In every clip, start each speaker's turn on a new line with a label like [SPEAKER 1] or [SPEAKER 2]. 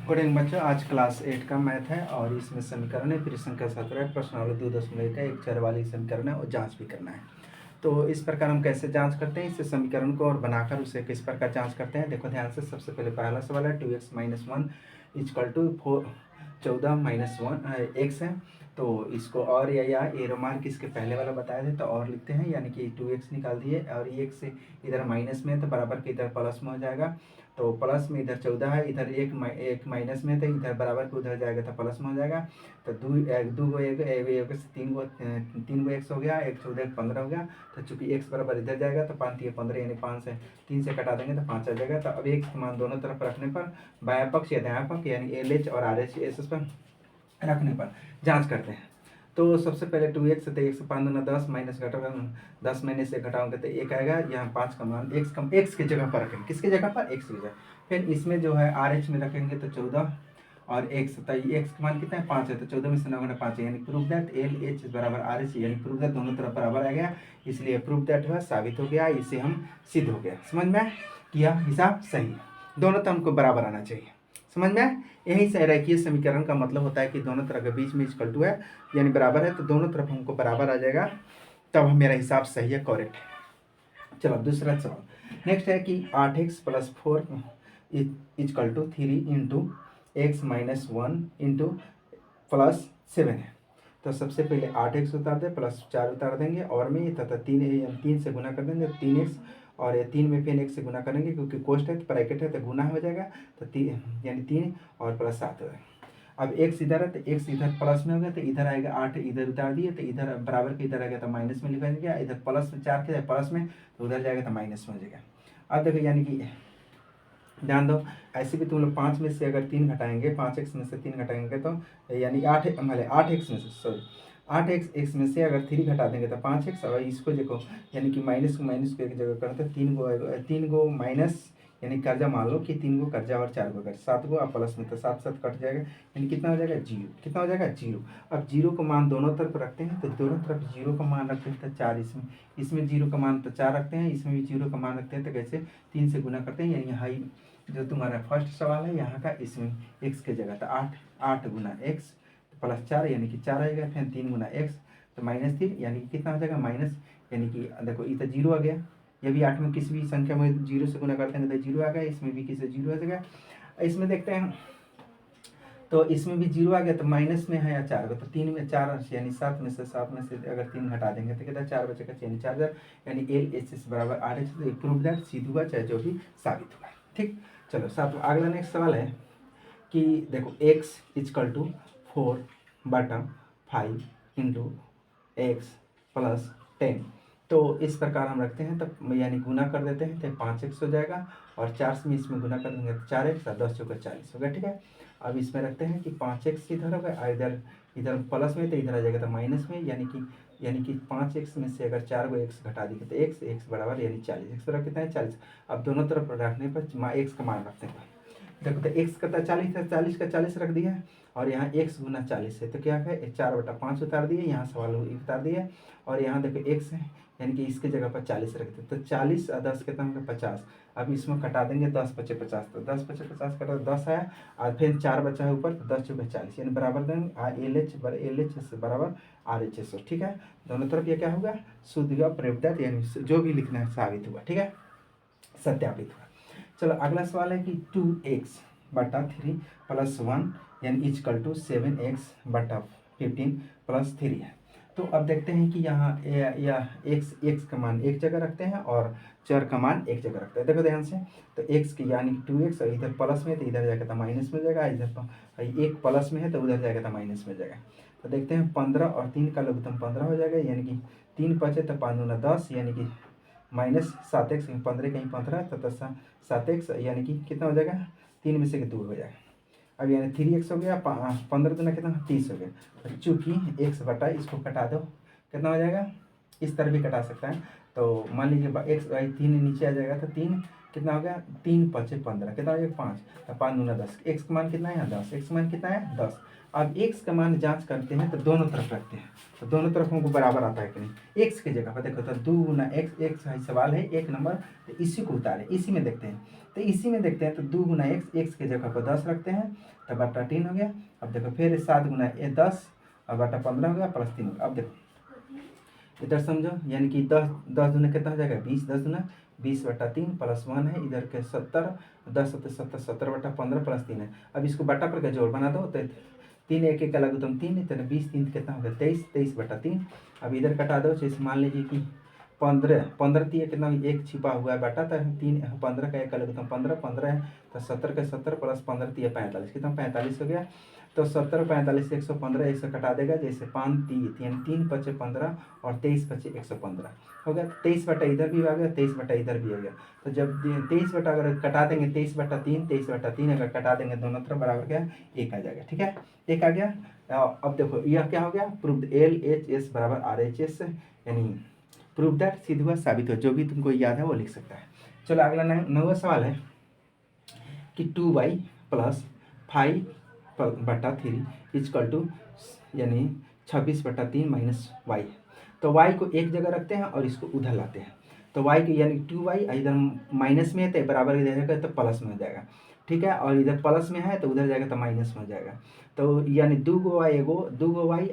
[SPEAKER 1] Good evening बच्चों, आज class 8 का मैथ है और इसमें समीकरण है, फिर संख्या 17 प्रश्नावली 2.1 का एक चर वाली समीकरण है और जांच भी करना है। तो इस प्रकार हम कैसे जांच करते हैं, इस समीकरण को और बनाकर उसे किस प्रकार जांच करते हैं। देखो ध्यान से, सबसे पहले पहला सवाल है 2x - 1 = 14 - 1 x है। तो इसको और या ए रोमार्क इसके पहले वाला बताए थे तो और लिखते हैं, यानी कि 2x निकाल दिए और ये x से इधर माइनस में है तो बराबर के इधर प्लस में हो जाएगा। तो प्लस में इधर 14 है, इधर एक माइनस में, तो इधर बराबर को उधर जाएगा तो प्लस में हो जाएगा। तो दो गो एक से तीन गो एक्स हो गया, एक 14 एक 15 हो गया। तो चूंकि एक्स बराबर इधर जाएगा तो 5 3 15, यानी 5 से 3 से कटा देंगे तो 5 आ जाएगा। तो अब एक मान दोनों तरफ रखने पर बायां पक्ष या दायां पक्ष यानी LH और RH एस पर रखने पर जांच करते हैं। तो सबसे पहले 2x तो 1 से 5 दूना 10 माइनस घटाओगे 10 में से घटाओगे तो 1 आएगा। यहाँ 5 का मान x की जगह पर रखेंगे, किसकी जगह पर, x की जगह। फिर इसमें जो है RH में रखेंगे तो 14 और x, तो x का मान कितना है 5 है, तो 14 में से 9 घटा 5 है, यानी प्रूव दैट LH बराबर RH, यानी प्रूव दैट दोनों तरफ बराबर आ गया, इसलिए प्रूव दैट हुआ, साबित हो गया, इसे हम सिद्ध हो गया। समझ में किया, हिसाब सही है, दोनों तरफ हमको बराबर आना चाहिए। समझ में, यही से रेखीय समीकरण का मतलब होता है कि दोनों तरफ के बीच में इक्वल टू है, यानी बराबर है, तो दोनों तरफ हमको बराबर आ जाएगा, तब मेरा हिसाब सही है, करेक्ट है। चलो दूसरा सवाल नेक्स्ट है कि 8x + 4 = 3 × x - 1 × +7 है। तो सबसे पहले 8x उतार दें, +4 उतार देंगे और में तथा 3 से गुना कर देंगे, 3x और 3 में फिर 1 से गुना करेंगे, क्योंकि कोष्ट है तो ब्रैकेट है तो गुना हो जाएगा, तो 3 यानी 3 और +7 हो जाएगा। अब x इधर है तो x इधर प्लस में हो गया, तो इधर आएगा 8 इधर उतार दिए, तो इधर बराबर के इधर आ गया तो माइनस में लिखा गया, इधर +4 के प्लस में तो उधर जाएगा तो माइनस में हो जाएगा। अब देखो, यानी कि ध्यान दो, ऐसे भी तुम लोग 5 में से अगर 3 घटाएंगे, 5x में से 3 घटाएंगे तो यानी 8x में से 8x में से अगर 3 घटा देंगे तो 5x, और इसको देखो यानी कि माइनस को एक जगह करो तो 3 गो माइनस, यानी कर्जा मान लो कि 3 गो कर्जा और 4 गो कर्जा, 7 गो, अब प्लस में तो 7 7 कट जाएगा, यानी कितना हो जाएगा 0। कितना हो जाएगा 0। अब 0 का मान दोनों तरफ रखते हैं, तो दोनों तरफ 0 का मान रखते हैं तो 4, इसमें 0 का मान तो 4 रखते हैं, इसमें भी 0 का मान रखते हैं, तो कैसे 3 से गुना करते हैं, यानी यहाँ जो तुम्हारा फर्स्ट सवाल है यहाँ का, इसमें x की जगह तो 8 गुना x +4 यानी कि 4 आएगा, फिर 3 गुना x तो -3, यानी कि कितना हो जाएगा माइनस, यानी कि देखो इधर 0 आ गया, ये भी 8 में किसी भी संख्या में 0 से गुना करते हैं तो 0 आ गया, इसमें भी किसी 0 आ जाएगा। इसमें देखते हैं तो इसमें भी 0 आ गया, तो माइनस में है या 4 का, तो 3 में 4 यानी 7 में से अगर 3 घटा देंगे तो कितना 4 बचेगा, यानी 4 यानी LHS बराबर RH, तो प्रूव दैट सिद्ध हुआ, चाहे जो भी साबित हुआ। ठीक, चलो साथ अगला नेक्स्ट सवाल है कि देखो x = 4/5 × x + 10। तो इस प्रकार हम रखते हैं, तो यानी गुना कर देते हैं तो 5x हो जाएगा, और 4 में इसमें गुना कर देंगे तो 4x और 10 चौका 40 हो गया। ठीक है, अब इसमें रखते हैं कि 5x इधर होगा, इधर इधर प्लस में तो इधर आ जाएगा तो माइनस में, यानी कि 5x में से अगर 4 गो x घटा देंगे तो x बराबर यानी 40, x बराबर कितना है 40। अब दोनों तरफ रखने पर x का मान रखते हैं, देखो तो x का 40 है, 40 का 40 रख दिया, और यहाँ x गुना 40 है, तो क्या है 4/5 उतार दिए, यहाँ सवाल उतार दिए, और यहाँ देखो x है, यानी कि इसके जगह पर 40 रख दिए, तो 40 और 10 कितना होगा 50। अब इसमें कटा देंगे 10 × 5 = 50, तो 10 × 5 = 50 कटा 10 आया, और फिर 4 बचा है ऊपर, तो 10 × 4 = 40, यानी बराबर देंगे LH बराबर RHS। ठीक है, दोनों तरफ ये क्या होगा शुद्ध हुआ, प्रूव दैट, यानी जो भी लिखना है साबित हुआ। ठीक है, सत्यापित हुआ। चलो अगला सवाल है कि 2x/3 + 1 यानी = 7x/15 + 3 है। तो अब देखते हैं कि यहाँ या x का मान एक जगह रखते हैं और चर का मान एक जगह रखते हैं। देखो ध्यान से, तो x की यानी 2x, और इधर प्लस में तो इधर जाएगा तो माइनस में जाएगा, इधर एक प्लस में है तो उधर जाएगा तो माइनस में जाएगा। तो देखते हैं 15 और 3 का लघुत्तम 15 हो जाएगा, यानी कि 3 बचे तो 5 दूना 10, यानी कि -7x, 15 कहीं 15 तो 10 7x, यानी कि कितना हो जाएगा 3 में से 2 हो जाएगा। अब यानी 3x हो गया, 15 दूना कितना 30 हो गया, चूँकि x बटा इसको कटा दो, कितना हो जाएगा, इस तरह भी कटा सकता है। तो मान लीजिए x 3 नीचे आ जाएगा, तो 3 कितना हो गया 3×5 = 15, कितना हो गया 5, तो 5×10, एक्स का मान कितना है 10, एक्स का मान कितना है 10। अब एक्स का मान जांच करते हैं तो दोनों तरफ रखते हैं, तो दोनों तरफ हमको बराबर आता है कि नहीं। एक्स की जगह पर देखो तो 2×x, एक्स है सवाल है 1 नंबर, तो इसी को उतारे, इसी में देखते हैं, तो इसी में देखते हैं तो 2×x, एक्स की जगह पर 10 रखते हैं तो बटा 3 हो गया। अब देखो फिर 7×10 और बटा 15 हो गया प्लस 3 हो गया। अब देखो इधर समझो, यानी कि 10×10 कितना हो जाएगा 20, 10×20 = 3 प्लस 1 है, इधर के 70, 10×7 = 70, 70/15 प्लस 3 है। अब इसको बटा पर का जोड़ बना दो तो 3 1 1 अलग तुम 3, तो 20 3 कितना हो गया 23, 23/3। अब इधर कटा दो, जैसे मान लीजिए कि 15 3 कितना, एक छिपा हुआ है बटा, तो 3 15 का 1 अलग तुम 15, 15 है तो 70 का 70 प्लस 15 3 45, कितना 45 हो गया। तो 70 45 115, 100 कटा देगा, जैसे 5 3 यानी 3×5 = 15 और 23×5 = 115 हो गया। 23 बटा इधर भी आ गया, 23 बटा इधर भी आ गया। तो जब 23 बटा अगर कटा देंगे 23/3, 23/3 अगर कटा देंगे दोनों तरफ बराबर क्या 1 आ जाएगा, ठीक है 1 आ गया। अब देखो यह क्या हो गया, प्रूव्ड LHS = RHS, यानी प्रूव दैट, सीध हुआ साबित हुआ, जो भी तुमको याद है वो लिख सकता है। चलो अगला 9वां सवाल है कि 2y + 5/3 = यानी 26/3 - y। तो y को एक जगह रखते हैं और इसको उधर लाते हैं, तो y को यानी 2y इधर माइनस में है तो बराबर इधर जाएगा तो प्लस में हो जाएगा, ठीक है, और इधर प्लस में है तो उधर जाएगा तो माइनस में हो जाएगा। तो यानी 2y एगो 2y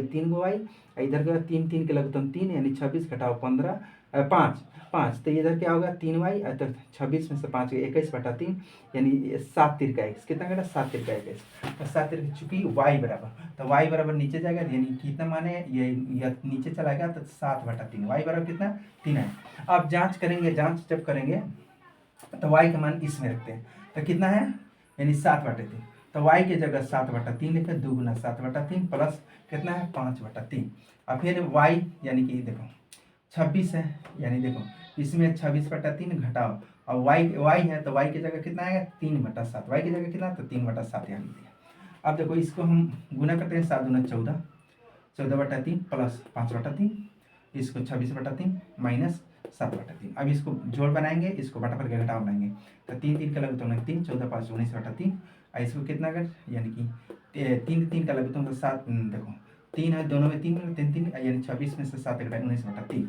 [SPEAKER 1] 3y, इधर का 3 3 के लगभग 3, यानी 26 घटाओ 15 5 5, तो इधर क्या होगा 3y, तो 26 में से 5 21/3, यानी 7 3 का 21, कितना कटा 7 3 का 21, तो 7 3 चूंकि y बराबर, तो y बराबर नीचे जाएगा, यानी कितना माने ये नीचे चलाएगा तो 7/3, y बराबर कितना 3 है। अब जांच करेंगे, जांच जब करेंगे तो y का मान इसमें रखते हैं, तो कितना है यानी 7/3, तो y की जगह 7/3 लिखे, 2×7/3 प्लस कितना है 5/3। अब फिर y यानी कि देखो 26 है, यानी देखो इसमें 26/3 घटाओ, और y है तो y की जगह कितना आएगा 3/7, y की जगह कितना तो 3/7 यहाँ लिख दिया। अब देखो इसको हम गुना करते हैं, 7×14 14/3 प्लस 5/3, इसको 26/3 माइनस 7/3। अब इसको जोड़ बनाएंगे, इसको बटा पर के घटाव बनाएंगे, तो 3 3 का लगे तो 3, 14 5 19/3, और इसको कितना कर यानी कि 3 3 का लगे तो 7, देखो 3 है दोनों में 3 3 3, यानी 26 में से 7 घटाए 19/3।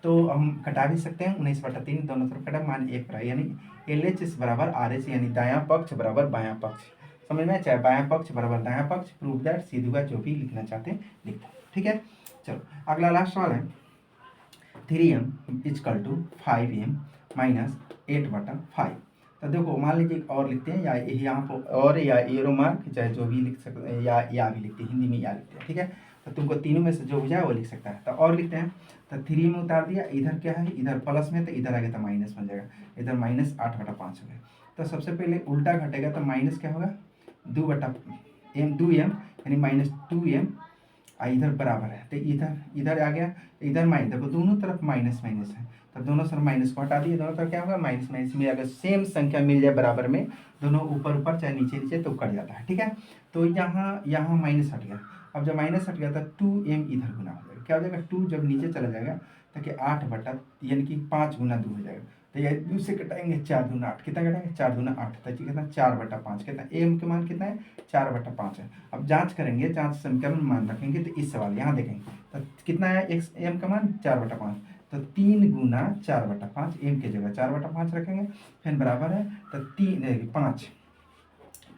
[SPEAKER 1] तो हम कटा भी सकते हैं 19/3, दोनों तरफ कटा मान 1 पर, यानी LHS = RH, यानी दायां पक्ष बराबर बायां पक्ष, समझ में, चाहे बायां पक्ष बराबर दायां पक्ष, प्रूव दैट, सीध हुआ, जो भी लिखना चाहते हैं लिख दो, ठीक है। चलो अगला लास्ट सवाल है 3m = 5m - 8/5। तो देखो मान लीजिए और लिखते हैं, या यहाँ पर और या एरो मार्क, चाहे जो भी लिख सकते हैं, या भी लिखते हैं, हिंदी में या लिखते हैं, ठीक है। तो तुमको तीनों में से जो हो जाए वो लिख सकता है। तो और लिखते हैं, तो 3 में उतार दिया, इधर क्या है इधर प्लस में, तो इधर आ गया तो माइनस में जाएगा, इधर -8/5 हो गया। तो सबसे पहले उल्टा घटेगा, तो माइनस क्या होगा 2m, यानी -2m, इधर बराबर है, तो इधर आ गया, इधर माइनस, देखो दोनों तरफ माइनस माइनस है, तो दोनों तरफ माइनस को हटा दिए, दोनों तरफ क्या होगा माइनस माइनस में, अगर सेम संख्या मिल जाए बराबर में, दोनों ऊपर ऊपर चाहे नीचे नीचे, तो कट जाता है, ठीक है। तो यहाँ माइनस हट गया, अब जब माइनस हट गया तो 2m इधर गुना हो जाएगा, क्या हो जाएगा 2 जब नीचे चला जाएगा तो कि 8 बटा, यानी कि 5×2 हो जाएगा, तो ये 2 से कटाएंगे 4×8, कितना कटाएंगे 4×8, तो कितना 4/5, कितना m के मान कितना है 4/5 है। अब जांच करेंगे, जांच समीकरण मान रखेंगे, तो इस सवाल यहाँ देखेंगे तो कितना है m का मान 4/5, तो 3×4/5, m की जगह 4/5 रखेंगे, फिर बराबर है तो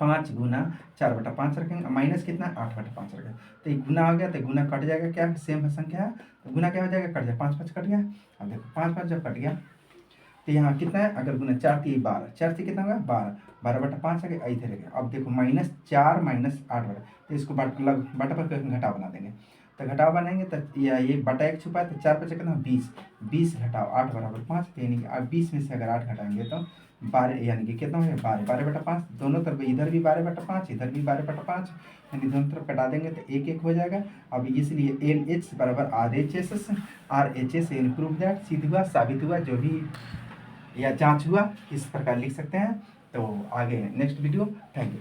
[SPEAKER 1] 5×4/5 रखेंगे, माइनस कितना 8/5 रखेंगे, तो ये गुना आ गया, तो गुना कट जाएगा, क्या सेम संख्या है तो गुना क्या हो जाएगा कट जाएगा, 5 5 कट गया। अब देखो 5 5 जब कट गया तो यहाँ कितना है, अगर गुना 4 3 12, 4 से कितना होगा 12, 12/5 आ गया, इधर है। अब देखो -4 - 8, तो इसको बटा पर घटाव बना देंगे, तो घटाव बनाएंगे तो ये बटा 1 छुपा है, तो 4 5 कितना 20, 20 घटाओ 8 = 5, यानी कि 20 में से अगर 8 घटाएंगे तो 12, यानी कि कितना हो गया 12, 12/5, दोनों तरफ इधर भी 12/5, इधर भी 12/5, यानी दोनों तरफ कटा देंगे तो 1 1 हो जाएगा। अब इसलिए LH = RHS, यानी प्रूव दैट, सिद्ध हुआ, साबित हुआ, जो भी या जांच हुआ, इस प्रकार लिख सकते हैं। तो आगे नेक्स्ट वीडियो, थैंक यू।